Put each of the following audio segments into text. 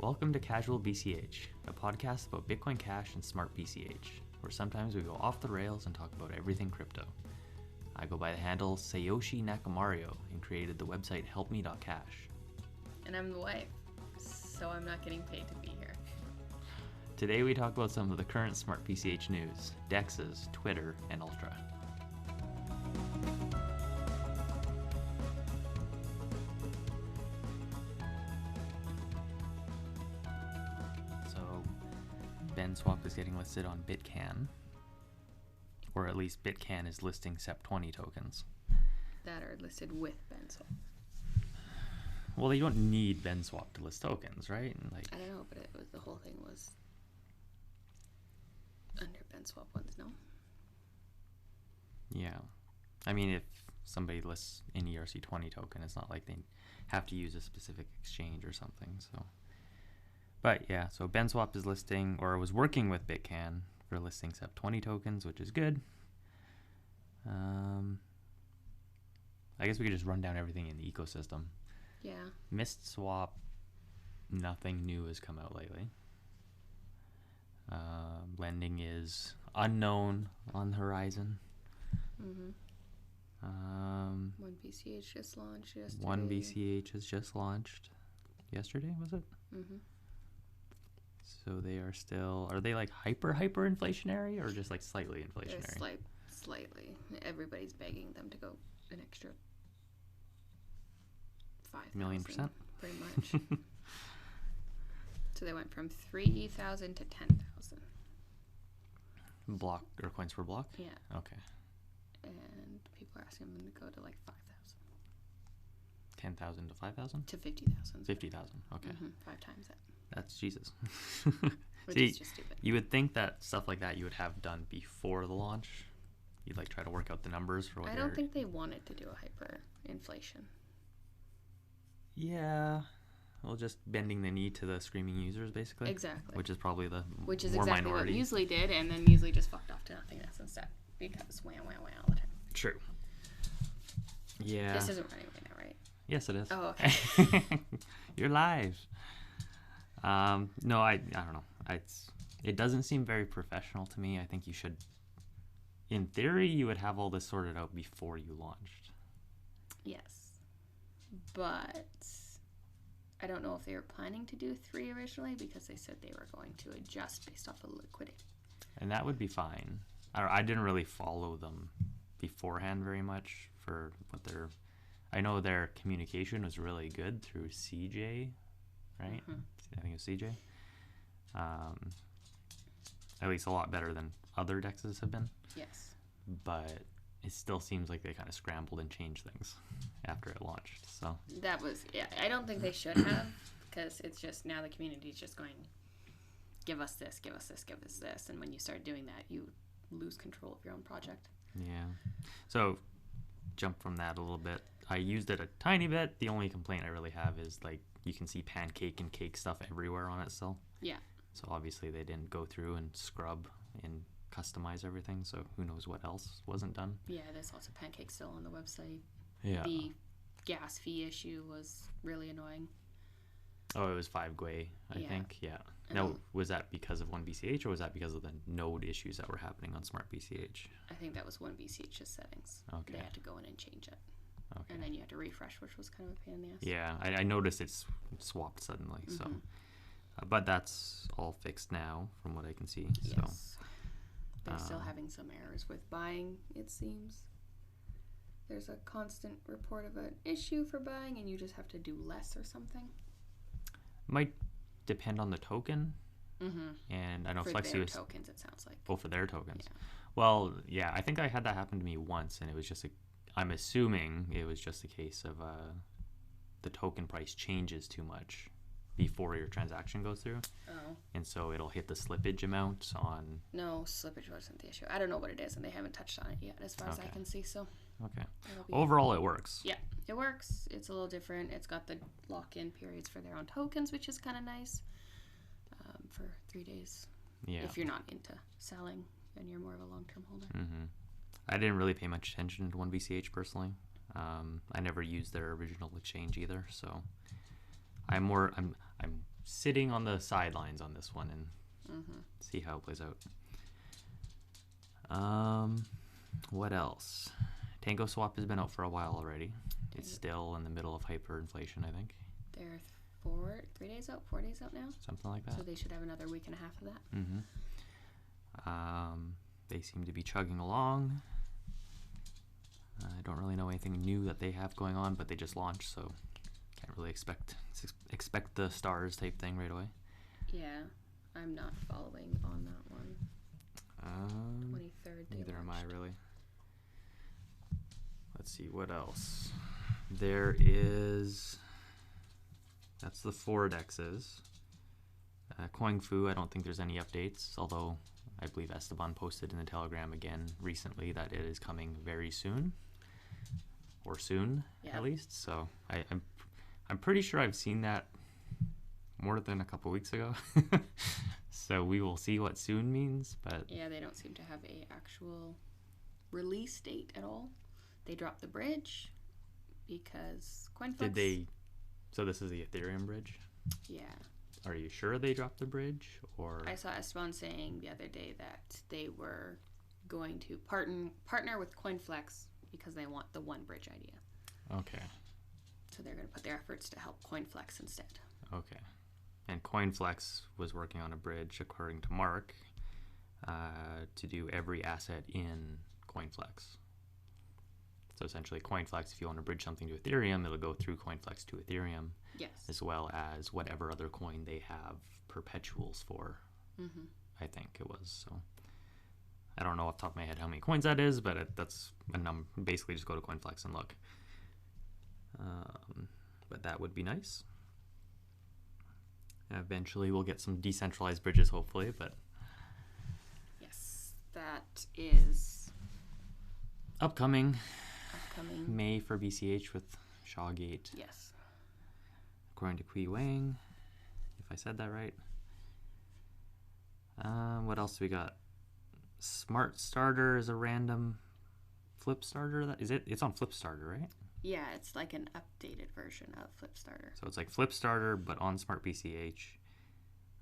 Welcome to CasualBCH, a podcast about Bitcoin Cash and SmartBCH, where sometimes we go off the rails and talk about everything crypto. I go by the handle Sayoshi Nakamario and created the website helpme.cash. And I'm the wife, so I'm not getting paid to be here. Today we talk about some of the current SmartBCH news, DEXs, Twitter, and Ultra. BenSwap is getting listed on Bitcan, or at least Bitcan is listing SEP20 tokens. That are listed with BenSwap. Well, you don't need BenSwap to list tokens, right? I don't know, but the whole thing was under BenSwap ones, no? Yeah. I mean, if somebody lists an ERC20 token, it's not like they have to use a specific exchange or something, so... But yeah, so BenSwap is listing, or was working with Bitcan for listing SEP20 tokens, which is good. I guess we could just run down everything in the ecosystem. Yeah. MistSwap, nothing new has come out lately. Lending is unknown on the horizon. Mm-hmm. 1BCH just launched yesterday. 1BCH has just launched yesterday, was it? Mm-hmm. So they are still, are they like hyper inflationary or just like slightly inflationary? They're slightly. Everybody's begging them to go an extra 5,000. $1,000,000%? Pretty much. So they went from 3,000 to 10,000. Block or coins per block? Yeah. Okay. And people are asking them to go to like 5,000. 10,000 to 5,000? To 50,000. 50,000. Okay. Mm-hmm. 5 times that. That's Jesus. Which See, is just stupid. You would think that stuff like that you would have done before the launch. You'd like try to work out the numbers for what I don't think they wanted to do a hyperinflation. Yeah. Well, just bending the knee to the screaming users, basically. Exactly. Which is probably the Which is more exactly minority. what Muesli did, and then Muesli just fucked off to nothingness instead. Because wah all the time. True. Yeah. This isn't running right now, right? Yes, it is. Oh, okay. You're live. No, I don't know. It doesn't seem very professional to me. I think you should, in theory, you would have all this sorted out before you launched. Yes. But I don't know if they were planning to do 3 originally because they said they were going to adjust based off of liquidity. And that would be fine. I didn't really follow them beforehand very much for what their... I know their communication was really good through CJ, right? Mm-hmm. I think it was CJ. At least a lot better than other DEXs have been. Yes. But it still seems like they kind of scrambled and changed things after it launched. So That was, yeah, I don't think they should have because it's just now the community is just going, give us this, give us this, give us this. And when you start doing that, you lose control of your own project. yeah. So jump from that a little bit. I used it a tiny bit. The only complaint I really have is like you can see pancake and cake stuff everywhere on it still. Yeah. So obviously they didn't go through and scrub and customize everything. So who knows what else wasn't done. Yeah, there's lots of pancakes still on the website. Yeah. The gas fee issue was really annoying. Oh, it was 5 Gwei, I think. Yeah. And Now, was that because of 1BCH or was that because of the node issues that were happening on SmartBCH? I think that was 1BCH's settings. Okay. They had to go in and change it. Okay. And then you had to refresh, which was kind of a pain in the ass. Yeah, I noticed it's swapped suddenly. So, but that's all fixed now, from what I can see. Yes. So, they're still having some errors with buying, it seems. There's a constant report of an issue for buying, and you just have to do less or something. might depend on the token. Mm-hmm. And I know For Flexi their was tokens, it sounds like. for their tokens. Yeah. Well, yeah, I think I had that happen to me once, and it was just I'm assuming it was just a case of the token price changes too much before your transaction goes through. Oh. And so it'll hit the slippage amount on... No, slippage wasn't the issue. I don't know what it is, and they haven't touched on it yet, as far as I can see, so... Okay. It'll be Overall, it works. Yeah, it works. It's a little different. It's got the lock-in periods for their own tokens, which is kind of nice, for 3 days. Yeah. If you're not into selling and you're more of a long-term holder. Mm-hmm. I didn't really pay much attention to 1BCH personally. I never used their original exchange either, so I'm sitting on the sidelines on this one and Mm-hmm. see how it plays out. What else? Tango Swap has been out for a while already. It's still in the middle of hyperinflation, I think. They're 4 days out now. Something like that. So they should have another week and a half of that. Mm-hmm. They seem to be chugging along. I don't really know anything new that they have going on, but they just launched, so can't really expect the stars type thing right away. Yeah, I'm not following on that one. 23rd. Neither am I really. Let's see what else. There is. That's the 4 dexes. CoinFu, I don't think there's any updates, although I believe Esteban posted in the Telegram again recently that it is coming very soon, or soon at least. So I'm pretty sure I've seen that more than a couple weeks ago. So we will see what soon means, but yeah, they don't seem to have a actual release date at all. They dropped the bridge because CoinFlex. Did they? So this is the Ethereum bridge? Yeah. Are you sure they dropped the bridge, or? I saw Esteban saying the other day that they were going to partner with CoinFlex because they want the one bridge idea. Okay. So they're going to put their efforts to help CoinFlex instead. Okay. And CoinFlex was working on a bridge, according to Mark, to do every asset in CoinFlex. So essentially, CoinFlex, if you want to bridge something to Ethereum, it'll go through CoinFlex to Ethereum, yes, as well as whatever other coin they have perpetuals for. Mm-hmm. I think it was. So I don't know off the top of my head how many coins that is, but that's a number. Basically, just go to CoinFlex and look. But that would be nice. Eventually, we'll get some decentralized bridges, hopefully. But yes, that is upcoming. May for BCH with Shawgate. Yes. According to Kui Wang, if I said that right. What else do we got? Smart Starter is a random flip starter. That is it. It's on Flip Starter, right? Yeah, it's like an updated version of Flip Starter. So it's like Flip Starter, but on SmartBCH.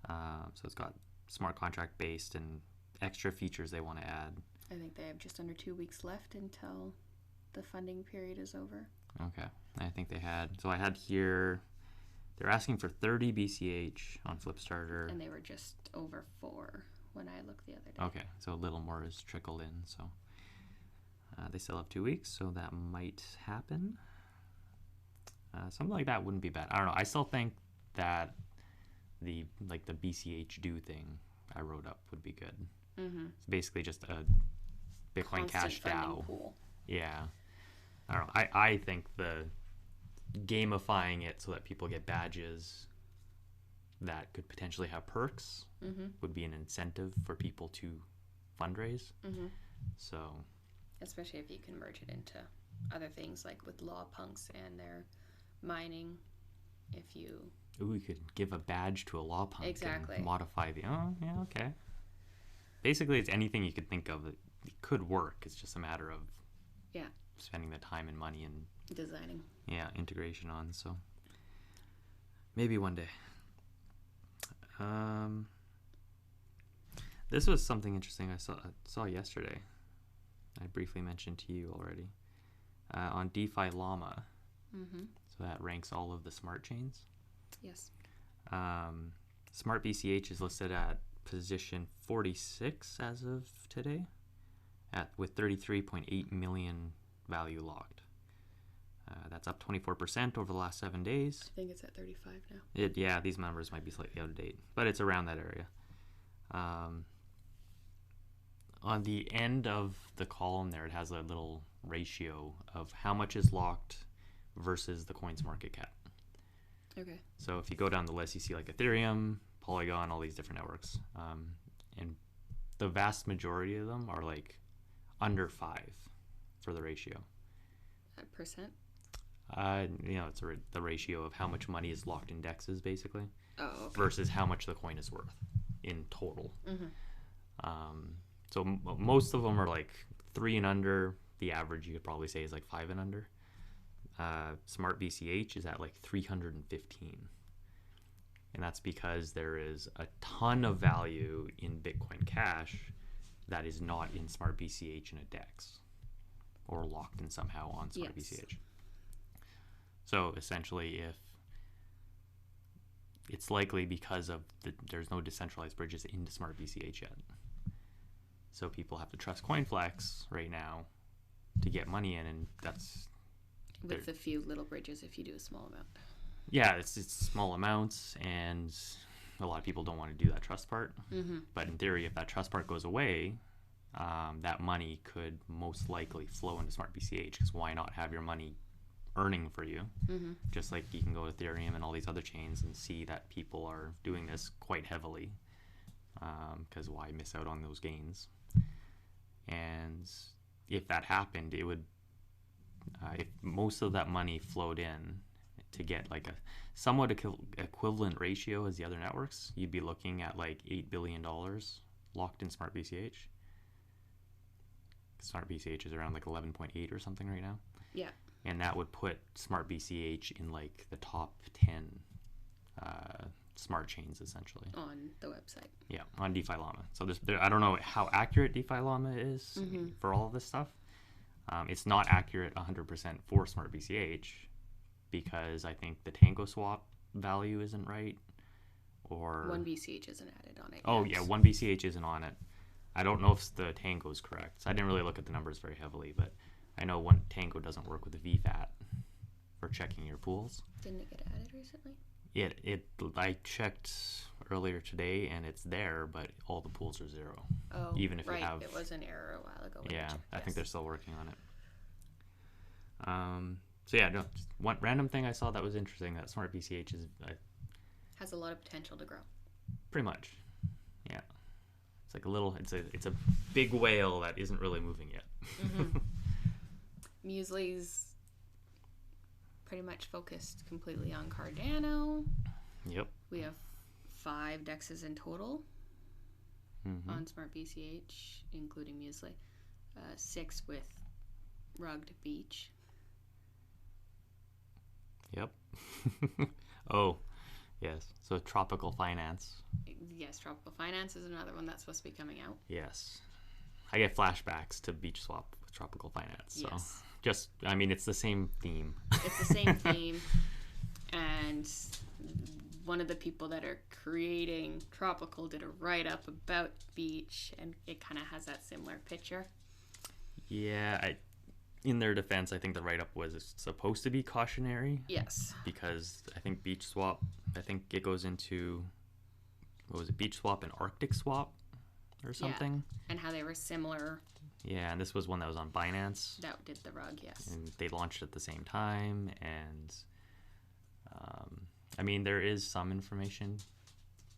So it's got smart contract based and extra features they want to add. I think they have just under 2 weeks left until the funding period is over. Okay. I think they had. So I had here, they're asking for 30 BCH on Flip Starter. And they were just over 4 when I looked the other day. Okay. So a little more has trickled in. So they still have 2 weeks, so that might happen. Something like that wouldn't be bad. I don't know. I still think that the BCH do thing I wrote up would be good. Mm-hmm. It's basically just a Bitcoin Cash DAO. Pool. Yeah. I don't know. I think the gamifying it so that people get badges that could potentially have perks would be an incentive for people to fundraise. Mm-hmm. So, especially if you can merge it into other things like with law punks and their mining. If you could give a badge to a law punk exactly and modify the okay. Basically, it's anything you could think of that could work. It's just a matter of spending the time and money and designing. Yeah, integration on. So maybe one day. This was something interesting I saw yesterday. I briefly mentioned to you already on DeFi Llama. Mm-hmm. So that ranks all of the smart chains. Yes. SmartBCH is listed at position 46 as of today, with 33.8 million value locked. That's up 24% over the last 7 days. I think it's at 35 now. Yeah, these numbers might be slightly out of date, but it's around that area. On the end of the column there, it has a little ratio of how much is locked versus the coin's market cap. Okay. So if you go down the list, you see like Ethereum, Polygon, all these different networks. And the vast majority of them are like under 5 for the ratio. Percent? It's the ratio of how much money is locked in dexes, basically, okay. versus how much the coin is worth in total. Mm-hmm. So most of them are like 3 and under. The average you could probably say is like 5 and under. SmartBCH is at like 315. And that's because there is a ton of value in Bitcoin Cash that is not in SmartBCH in a DEX or locked in somehow on SmartBCH. Yes. So essentially, if it's likely because of there's no decentralized bridges into SmartBCH yet. So people have to trust CoinFlex right now to get money in, and that's with a few little bridges if you do a small amount. Yeah, it's small amounts, and a lot of people don't want to do that trust part. Mm-hmm. But in theory, if that trust part goes away, that money could most likely flow into SmartBCH, because why not have your money earning for you? Mm-hmm. Just like you can go to Ethereum and all these other chains and see that people are doing this quite heavily, because why miss out on those gains? And if that happened, it would, if most of that money flowed in to get like a somewhat equivalent ratio as the other networks, you'd be looking at like $8 billion locked in SmartBCH. SmartBCH is around like 11.8 or something right now. Yeah. And that would put SmartBCH in like the top 10 smart chains, essentially. On the website. Yeah, on DeFi Llama. So I don't know how accurate DeFi Llama is for all of this stuff. It's not accurate 100% for SmartBCH, because I think the Tango swap value isn't right, or 1BCH isn't added on it. Oh, yeah, 1BCH isn't on it. I don't know if the Tango is correct. So I didn't really look at the numbers very heavily, but I know Tango doesn't work with the VFAT for checking your pools. Didn't it get added recently? I checked earlier today, and it's there, but all the pools are zero. Oh, even if right. you have, it was an error a while ago. Yeah, I think they're still working on it. So yeah, no, just one random thing I saw that was interesting, that SmartBCH has a lot of potential to grow. Pretty much, yeah. It's like it's a big whale that isn't really moving yet. Mm-hmm. Muesli's pretty much focused completely on Cardano. Yep. We have 5 DEXs in total on SmartBCH, including Muesli. 6 with Rugged Beach. Yep. Oh, yes. So Tropical Finance. Yes, Tropical Finance is another one that's supposed to be coming out. Yes. I get flashbacks to Beach Swap with Tropical Finance. So yes. It's the same theme. It's the same theme. And one of the people that are creating Tropical did a write-up about Beach, and it kind of has that similar picture. Yeah, in their defense, I think the write-up was supposed to be cautionary. Yes. Because I think Beach Swap, it goes into, what was it, Beach Swap and Arctic Swap or something? Yeah. And how they were similar. Yeah, and this was one that was on Binance. That did the rug, yes. And they launched at the same time, and there is some information.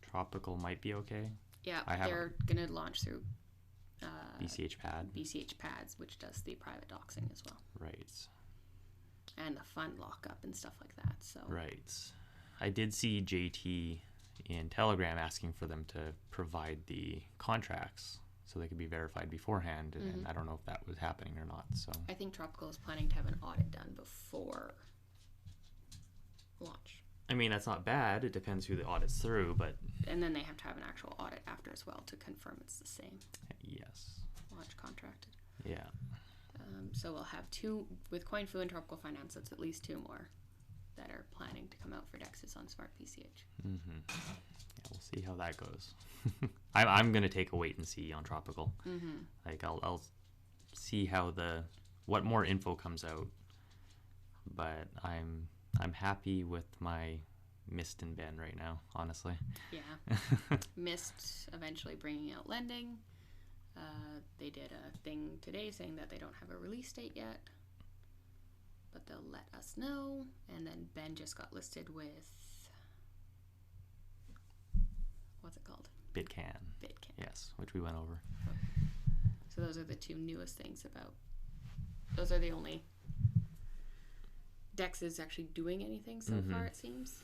Tropical might be okay. Yeah, they're going to launch through BCH Pad. BCH Pads, which does the private doxing as well. Right. And the fund lockup and stuff like that. So. Right. I did see JT in Telegram asking for them to provide the contracts so they could be verified beforehand, and I don't know if that was happening or not. So I think Tropical is planning to have an audit done before launch. That's not bad. It depends who the audit's through, but... And then they have to have an actual audit after as well to confirm it's the same. Yes. Launch contracted. Yeah. So we'll have 2, with CoinFu and Tropical Finance, that's at least 2 more that are planning to come out for DEXs on SmartBCH. Mm-hmm. Yeah, we'll see how that goes. I'm going to take a wait and see on Tropical. Mm-hmm. I'll see how what more info comes out, but I'm happy with my Mist and Ben right now, honestly. Yeah. Mist eventually bringing out lending. They did a thing today saying that they don't have a release date yet, but they'll let us know. And then Ben just got listed with, what's it called? Bitcan. Yes, which we went over. So those are the 2 newest things about. Those are the only DEX is actually doing anything so far, it seems.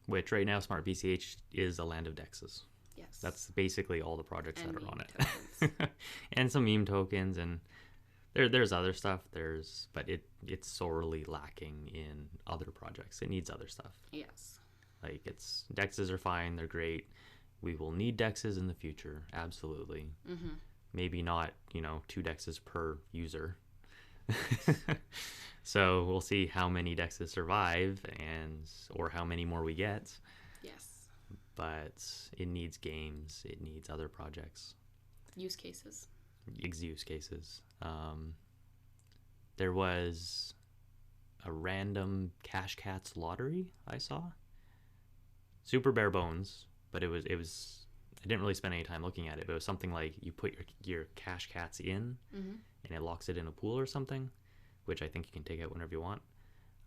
Which right now SmartBCH is a land of DEXs. Yes. That's basically all the projects that are on it. And some meme tokens, and there's other stuff. But it's sorely lacking in other projects. It needs other stuff. Yes. Like, it's dexes are fine, they're great. We will need dexes in the future, absolutely. Mm-hmm. Maybe not, 2 dexes per user. So we'll see how many dexes survive or how many more we get. Yes. But it needs games, it needs other projects. Use cases. Use cases. There was a random Cash Cats lottery I saw. Super bare bones, but it was I didn't really spend any time looking at it, but it was something like you put your Cash Cats in, Mm-hmm. and it locks it in a pool or something, which I think you can take out whenever you want.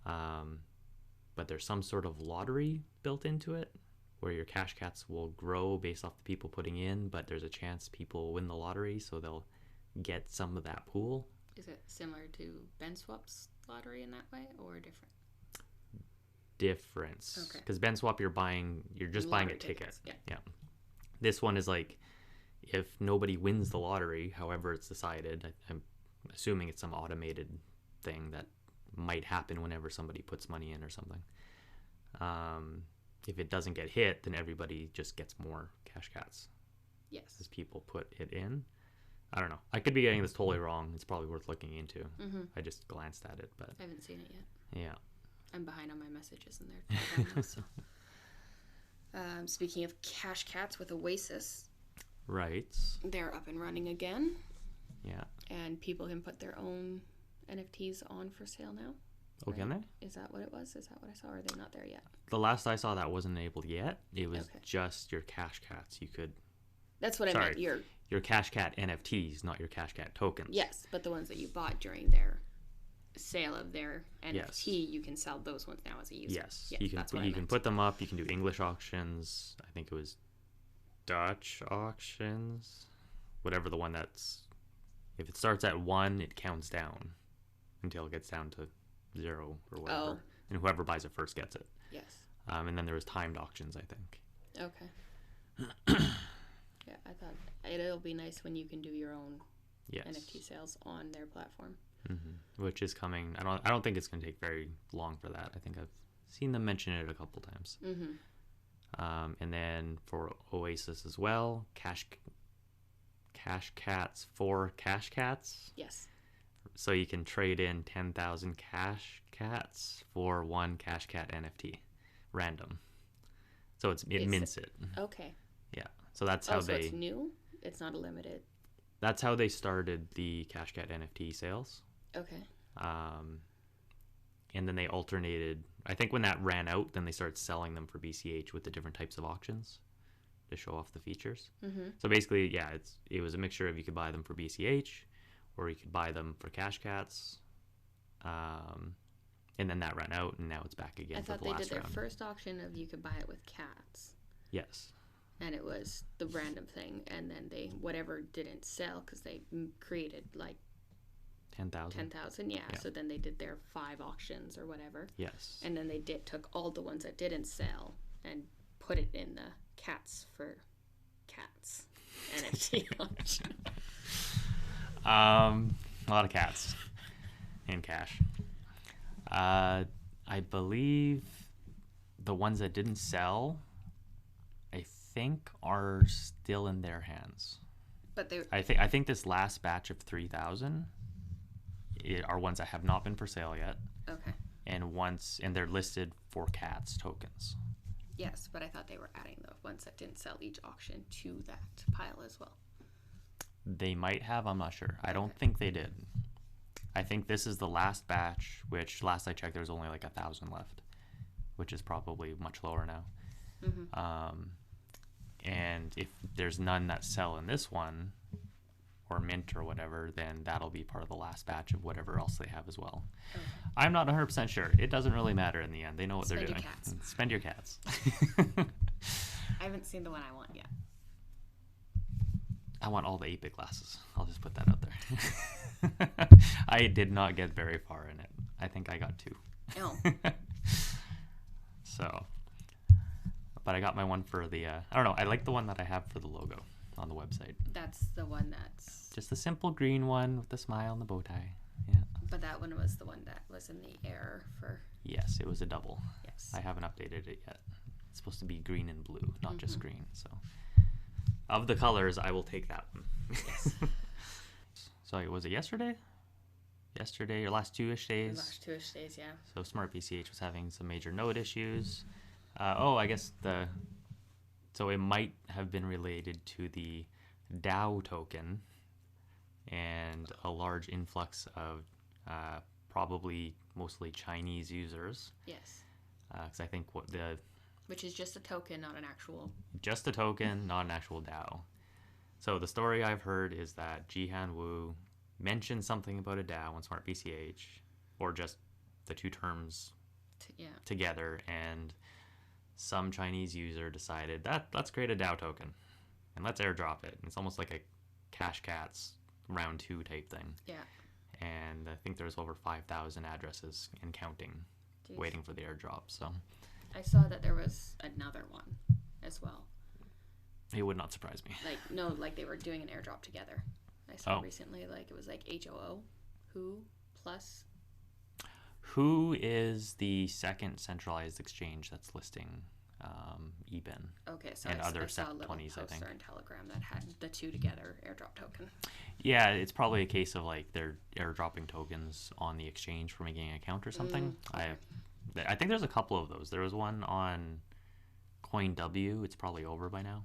But there's some sort of lottery built into it where your Cash Cats will grow based off the people putting in, but there's a chance people win the lottery, so they'll get some of that pool. Is it similar to BenSwap's lottery in that way, or different? Difference. Okay. Because BenSwap, you're just buying a ticket. Tickets, Yeah. This one is like, if nobody wins the lottery, however it's decided, I'm assuming it's some automated thing that might happen whenever somebody puts money in or something. If it doesn't get hit, then everybody just gets more Cash Cats Yes. as people put it in. I don't know. I could be getting this totally wrong. It's probably worth looking into. Mm-hmm. I just glanced at it, but I haven't seen it yet. yeah. I'm behind on my messages in there. Now, so. Speaking of Cash Cats with Oasis, Right. they're up and running again, Yeah. and people can put their own NFTs on for sale now. Oh, can they? Is that what it was? Is that what I saw? Or are they not there yet? The last I saw, that wasn't enabled yet. It was Okay. just your Cash Cats. You could That's what I Sorry. meant. your Cash Cat NFTs, not your Cash Cat tokens. Yes, but the ones that you bought during their sale of their NFT, Yes. you can sell those ones now as a user. Yes, you can that's what I you can meant. put them up. You can do English auctions. I think it was Dutch auctions. Whatever the one that's, if it starts at 1, it counts down until it gets down to 0 or whatever. Oh. And whoever buys it first gets it. Yes. And then there was timed auctions, I think. Okay. Yeah, I thought it'll be nice when you can do your own Yes. NFT sales on their platform. Which is coming. I don't think it's going to take very long for that. I think I've seen them mention it a couple times. Mm-hmm. And then for Oasis as well, Cash Cats for Cash Cats. Yes. So you can trade in 10,000 Cash Cats for 1 Cash Cat NFT, random. So it mints it. Okay. Yeah. So that's how so it's new? It's not a limited. That's how they started the Cash Cat NFT sales. Okay. And then they alternated. I think when that ran out, then they started selling them for BCH with the different types of auctions to show off the features. Mm-hmm. So basically, yeah, it was a mixture of you could buy them for BCH, or you could buy them for Cash Cats. And then that ran out, and now it's back again for the last round. I thought they did their first auction of you could buy it with cats. Yes. And it was the random thing, and then whatever didn't sell because they created like 10,000. Yeah. So then they did their 5 auctions or whatever. Yes. And then they took all the ones that didn't sell and put it in the Cats for Cats NFT auction. A lot of cats and cash. I believe the ones that didn't sell, I think, are still in their hands. But they. I think this last batch of 3,000 are ones that have not been for sale yet. Okay. And they're listed for Cats tokens. Yes, but I thought they were adding the ones that didn't sell each auction to that pile as well. They might have, I'm not sure. I don't think they did. I think this is the last batch, which last I checked there was only like 1,000 left, which is probably much lower now. Mm-hmm. And if there's none that sell in this one, or mint or whatever, then that'll be part of the last batch of whatever else they have as well. Okay. I'm not 100% sure. It doesn't really matter in the end. They know what they're doing. Spend your cats. I haven't seen the one I want yet. I want all the 8-bit glasses. I'll just put that out there. I did not get very far in it. I think I got 2. Oh. So, but I got my one for the, I don't know, I like the one that I have for the logo on the website. That's the one that's... Just the simple green one with the smile and the bow tie. Yeah. But that one was the one that was in the air for... Yes, it was a double. Yes. I haven't updated it yet. It's supposed to be green and blue, not just green. So of the colors, I will take that one. Yes. So was it yesterday? Yesterday or last 2-ish days? Last 2-ish days, yeah. So SmartBCH was having some major node issues. I guess so it might have been related to the DAO token and a large influx of probably mostly Chinese users. Yes. Because I think which is just a token, not an actual. Just a token, not an actual DAO. So the story I've heard is that Jihan Wu mentioned something about a DAO on SmartBCH, or just the two terms together, and some Chinese user decided that let's create a DAO token and let's airdrop it. And it's almost like a Cash Cats round 2 type thing. Yeah. And I think there's over 5,000 addresses and counting. Jeez. Waiting for the airdrop. So I saw that there was another one as well. It would not surprise me. Like they were doing an airdrop together. I saw recently, like it was like HOO, Who plus. Who is the second centralized exchange that's listing eBIN? Okay, so and other I saw a little SEP20s, I think. poster in Telegram that had the two together airdrop token. Yeah, it's probably a case of like they're airdropping tokens on the exchange for making an account or something. Okay. I think there's a couple of those. There was one on CoinW. It's probably over by now,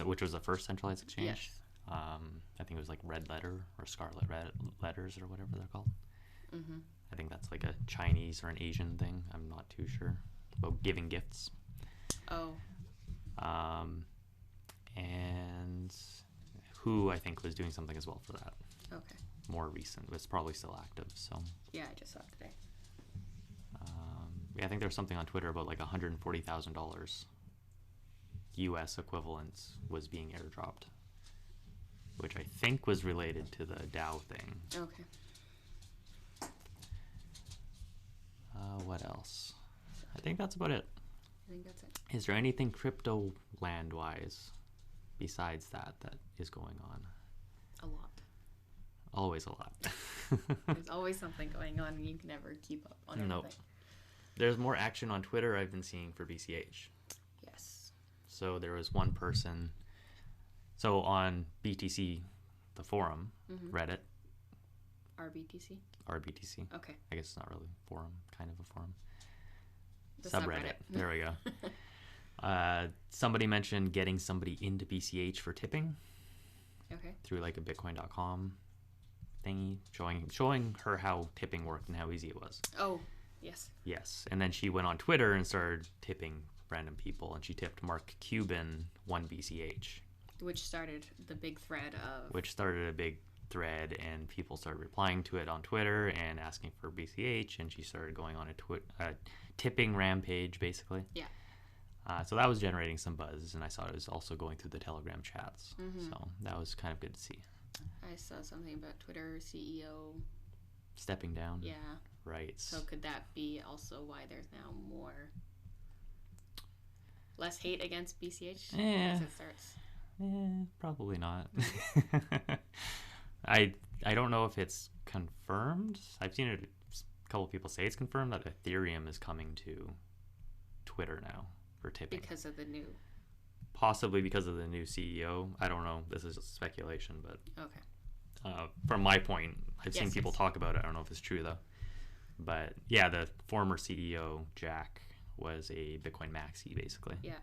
which was the first centralized exchange. Yes. I think it was like Red Letter or Scarlet Letters or whatever they're called. Mm-hmm. I think that's like a Chinese or an Asian thing. I'm not too sure about giving gifts. Oh. And Who I think was doing something as well for that. Okay. More recent, but it's probably still active. So. Yeah, I just saw it today. I think there was something on Twitter about like $140,000 US equivalents was being airdropped, which I think was related to the DAO thing. Okay. What else? I think that's about it. I think that's it. Is there anything crypto land-wise besides that is going on? A lot. Always a lot. There's always something going on, and you can never keep up on everything. Nope. There's more action on Twitter I've been seeing for BCH. Yes. So there was one person. So on BTC, the forum, Reddit. RBTC? RBTC. Okay. I guess it's not really forum, kind of a forum. The subreddit. There we go. Somebody mentioned getting somebody into BCH for tipping. Okay. Through like a bitcoin.com thingy, showing her how tipping worked and how easy it was. Oh, yes. Yes. And then she went on Twitter and started tipping random people, and she tipped Mark Cuban 1 BCH. Which started a big thread, and people started replying to it on Twitter and asking for BCH, and she started going on a tipping rampage, basically. Yeah. So that was generating some buzz, and I saw it was also going through the Telegram chats. So that was kind of good to see. I saw something about Twitter CEO stepping down. Yeah. Right. So could that be also why there's now less hate against BCH as it starts? Probably not. I don't know if it's confirmed. I've seen a couple of people say it's confirmed that Ethereum is coming to Twitter now for tipping. Possibly because of the new CEO. I don't know. This is just speculation, but okay. From my point, I've seen people talk about it. I don't know if it's true though. But yeah, the former CEO Jack was a Bitcoin maxi basically. Yeah.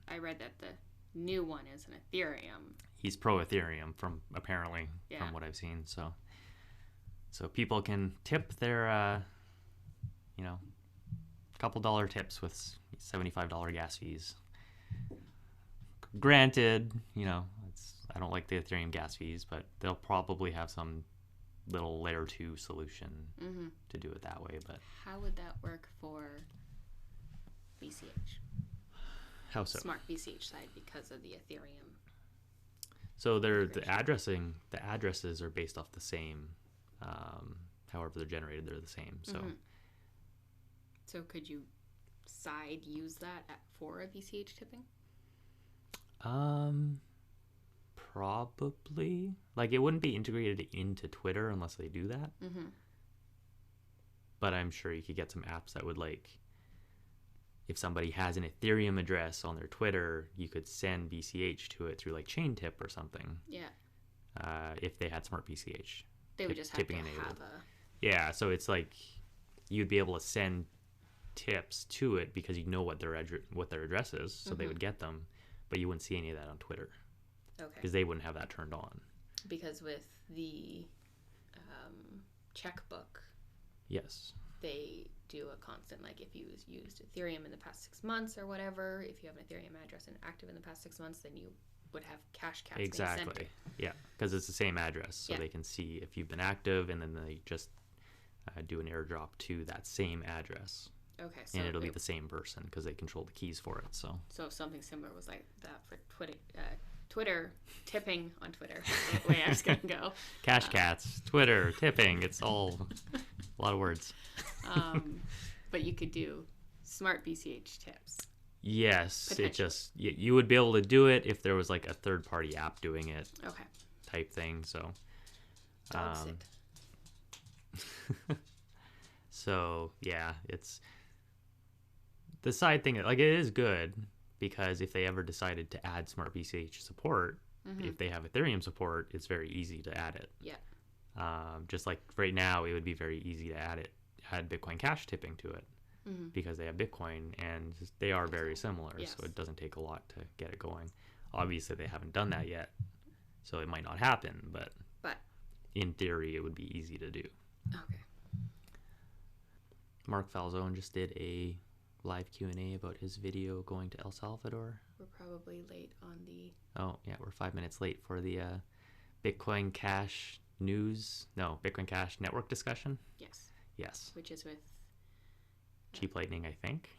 I read that the new one is an Ethereum. He's pro Ethereum from what I've seen. So people can tip their couple dollar tips with $75 gas fees. Granted, I don't like the Ethereum gas fees, but they'll probably have some little layer 2 solution to do it that way. But how would that work for BCH? How so? SmartBCH side, because of the Ethereum. So the addresses are based off the same. However they're generated, they're the same. So could you use that for a BCH tipping? Probably. Like, it wouldn't be integrated into Twitter unless they do that. But I'm sure you could get some apps that would, like, if somebody has an Ethereum address on their Twitter, you could send BCH to it through like chain tip or something. Yeah. If they had SmartBCH. They would just have to have a... Yeah, so it's like you'd be able to send tips to it because you know what their address is, so they would get them, but you wouldn't see any of that on Twitter. Okay. Because they wouldn't have that turned on. Because with the checkbook, yes, they do a constant, like if you used Ethereum in the past 6 months or whatever, if you have an Ethereum address and active in the past 6 months, then you would have cash cats being sent exactly. to. Yeah, because it's the same address, so they can see if you've been active, and then they just do an airdrop to that same address. Okay, so and it'll be the same person because they control the keys for it. So if something similar was like that for Twitter tipping on Twitter, that's the way I was gonna go. Cash cats, Twitter, tipping, it's all a lot of words. But you could do SmartBCH tips. Yes, it just you would be able to do it if there was like a third party app doing it. Okay. Type thing. So. Dog sit. So yeah, it's the side thing. Like, it is good because if they ever decided to add SmartBCH support, if they have Ethereum support, it's very easy to add it. Yeah. Just like right now, it would be very easy to add Bitcoin Cash tipping to it because they have Bitcoin and they are very similar. Yes. So it doesn't take a lot to get it going. Obviously, they haven't done that yet, so it might not happen. But in theory, it would be easy to do. Okay. Mark Falzone just did a live Q&A about his video going to El Salvador. We're probably late on the... Oh, yeah, we're 5 minutes late for the Bitcoin Cash Bitcoin Cash network discussion. Yes. Which is with... Cheap Lightning, I think.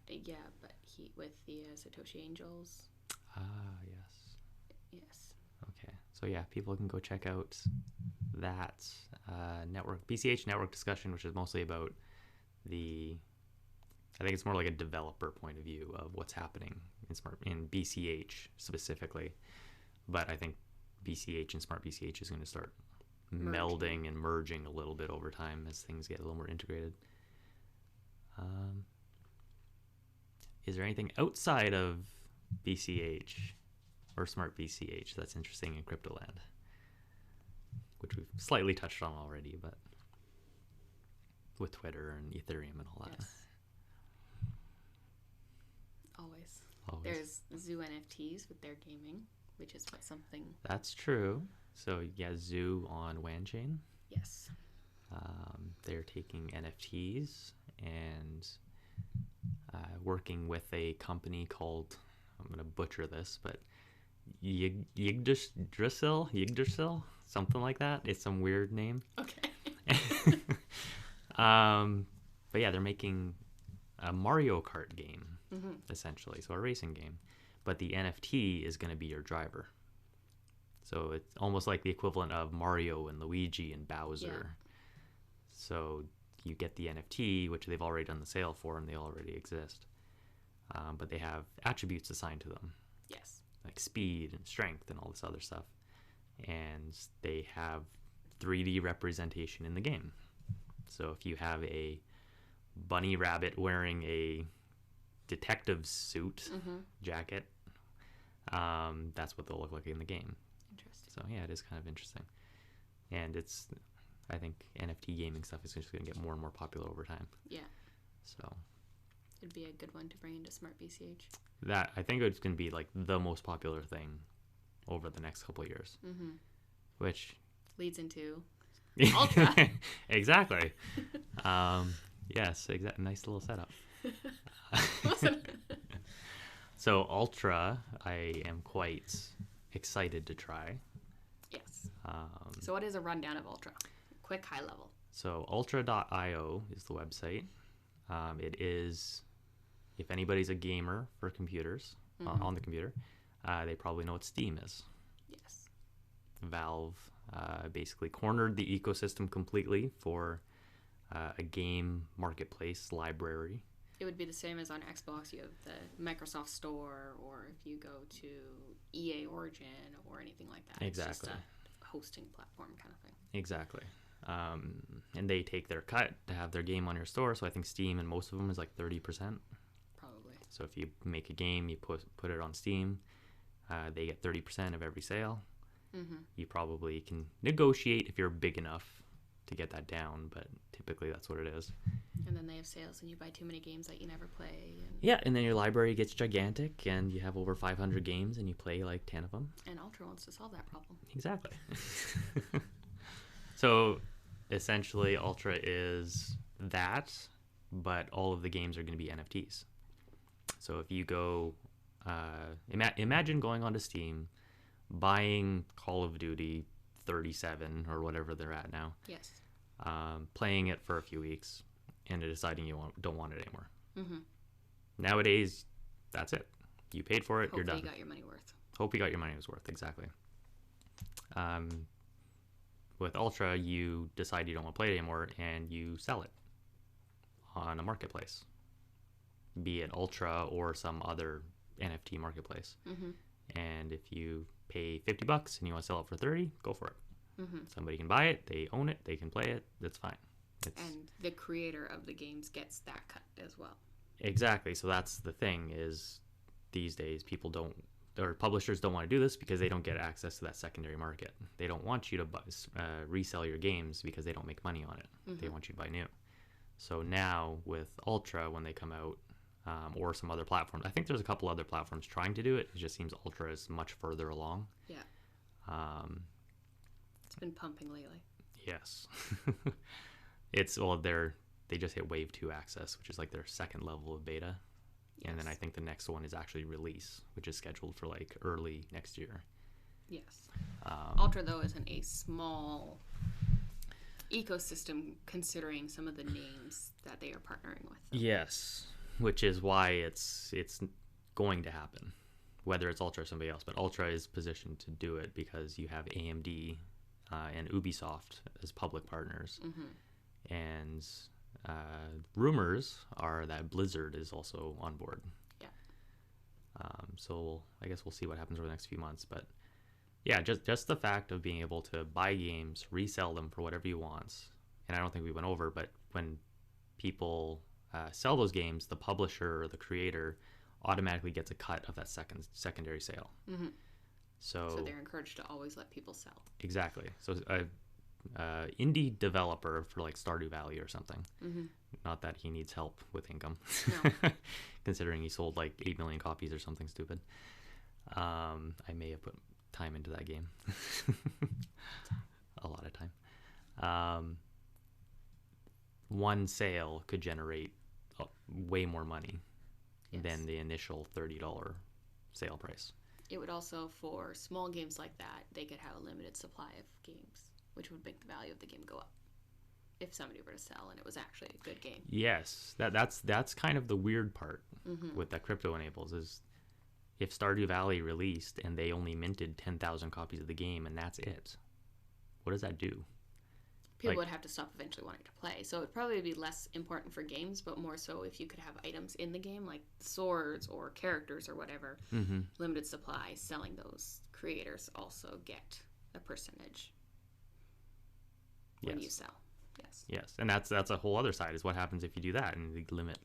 Yeah, but with the Satoshi Angels. Yes. Yes. Okay. So, yeah, people can go check out that BCH network discussion, which is mostly about I think it's more like a developer point of view of what's happening in BCH specifically. But I think BCH and SmartBCH is going to start melding and merging a little bit over time as things get a little more integrated. Is there anything outside of BCH or SmartBCH that's interesting in Cryptoland? Which we've slightly touched on already, but with Twitter and Ethereum and all that. Yes. Always. There's Zoo NFTs with their gaming, which is something... That's true. So, yeah, Zoo on Wanchain. Yes. They're taking NFTs and working with a company called, I'm going to butcher this, but Yggdrasil, something like that. It's some weird name. Okay. But yeah, they're making a Mario Kart game, essentially, so a racing game. But the NFT is going to be your driver. So it's almost like the equivalent of Mario and Luigi and Bowser. Yeah. So you get the NFT, which they've already done the sale for, and they already exist. But they have attributes assigned to them. Yes. Like speed and strength and all this other stuff. And they have 3D representation in the game. So if you have a bunny rabbit wearing a detective suit jacket, that's what they'll look like in the game. Interesting. So yeah, it is kind of interesting. And I think NFT gaming stuff is just going to get more and more popular over time. Yeah. So it'd be a good one to bring into SmartBCH. That, I think it's going to be like the most popular thing over the next couple of years. Which leads into Ultra. Exactly. Yes, exactly. Nice little setup. So Ultra, I am quite excited to try. Yes. So what is a rundown of Ultra? Quick high level. So ultra.io is the website. It is, if anybody's a gamer for computers, on the computer, they probably know what Steam is. Yes. Valve basically cornered the ecosystem completely for a game marketplace library. It would be the same as on Xbox. You have the Microsoft Store, or if you go to EA Origin or anything like that. Exactly. It's just a hosting platform kind of thing. Exactly. And they take their cut to have their game on your store. So I think Steam and most of them is like 30%. Probably. So if you make a game, you put it on Steam, they get 30% of every sale. You probably can negotiate if you're big enough to get that down, but typically that's what it is. And then they have sales and you buy too many games that you never play. Yeah, and then your library gets gigantic and you have over 500 games and you play like 10 of them. And Ultra wants to solve that problem. Exactly. So essentially Ultra is that, but all of the games are going to be NFTs. So if you go, imagine going onto Steam, buying Call of Duty 37 or whatever they're at now. Yes. Playing it for a few weeks and deciding you don't want it anymore. Nowadays, that's it. You paid for it, you're done. Hope you got your money worth. Hope you got your money was worth, exactly. With Ultra, you decide you don't want to play it anymore and you sell it on a marketplace, be it Ultra or some other NFT marketplace. And if you pay $50 and you want to sell it for 30, go for it. Somebody can buy it, they own it, they can play it, that's fine. And the creator of the games gets that cut as well. Exactly. So that's the thing is these days people don't, or publishers don't want to do this because they don't get access to that secondary market. They don't want you to resell your games because they don't make money on it. They want you to buy new. So now with Ultra, when they come out, or some other platforms, I think there's a couple other platforms trying to do it. It just seems Ultra is much further along. Yeah. It's been pumping lately. Yes. They just hit Wave 2 access, which is like their second level of beta. Yes. And then I think the next one is actually release, which is scheduled for like early next year. Yes. Ultra, though, isn't a small ecosystem considering some of the names that they are partnering with. Yes, which is why it's going to happen, whether it's Ultra or somebody else. But Ultra is positioned to do it because you have AMD and Ubisoft as public partners. And rumors are that Blizzard is also on board. Yeah. So I guess we'll see what happens over the next few months. But yeah, just the fact of being able to buy games, resell them for whatever you want. And I don't think we went over, but when people sell those games, the publisher or the creator automatically gets a cut of that secondary sale. So they're encouraged to always let people sell. Exactly. So indie developer for like Stardew Valley or something. Not that he needs help with income, no. Considering he sold like 8 million copies or something stupid. I may have put time into that game. A lot of time. One sale could generate way more money than the initial $30 sale price. It would also, for small games like that, they could have a limited supply of games, which would make the value of the game go up if somebody were to sell and it was actually a good game. Yes, that's kind of the weird part with that crypto enables is if Stardew Valley released and they only minted 10,000 copies of the game and that's it, what does that do? People would have to stop eventually wanting to play. So it'd probably be less important for games, but more so if you could have items in the game like swords or characters or whatever, limited supply, selling those creators also get a percentage when you sell. Yes, and that's a whole other side is what happens if you do that and you limit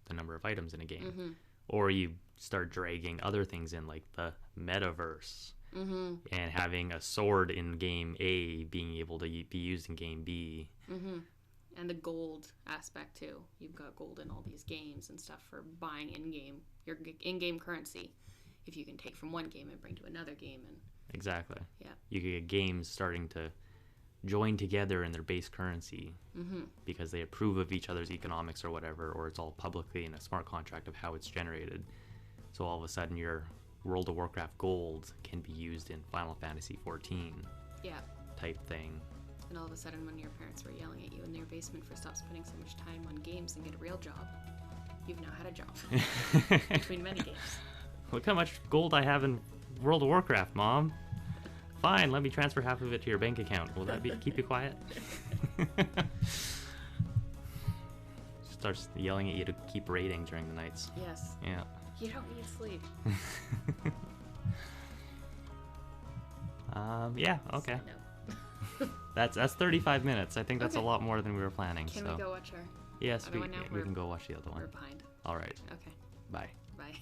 the number of items in a game. Or you start dragging other things in like the metaverse. And having a sword in game A being able to be used in game B. And the gold aspect too. You've got gold in all these games and stuff for buying in-game, your in-game currency. If you can take from one game and bring to another game. And exactly. Yeah. You could get games starting to join together in their base currency because they approve of each other's economics or whatever, or it's all publicly in a smart contract of how it's generated. So all of a sudden your World of Warcraft gold can be used in Final Fantasy 14 type thing. And all of a sudden when your parents were yelling at you in their basement for stop spending so much time on games and get a real job, you've now had a job between many games. Look how much gold I have in World of Warcraft, Mom. Fine, let me transfer half of it to your bank account. Will that keep you quiet? Starts yelling at you to keep raiding during the nights. Yes. Yeah. You don't need sleep. Yeah, okay. That's 35 minutes. I think that's a lot more than we were planning. Can we go watch our Yes, other one now? we can go watch the other one. We're behind. All right. Okay. Bye. Bye.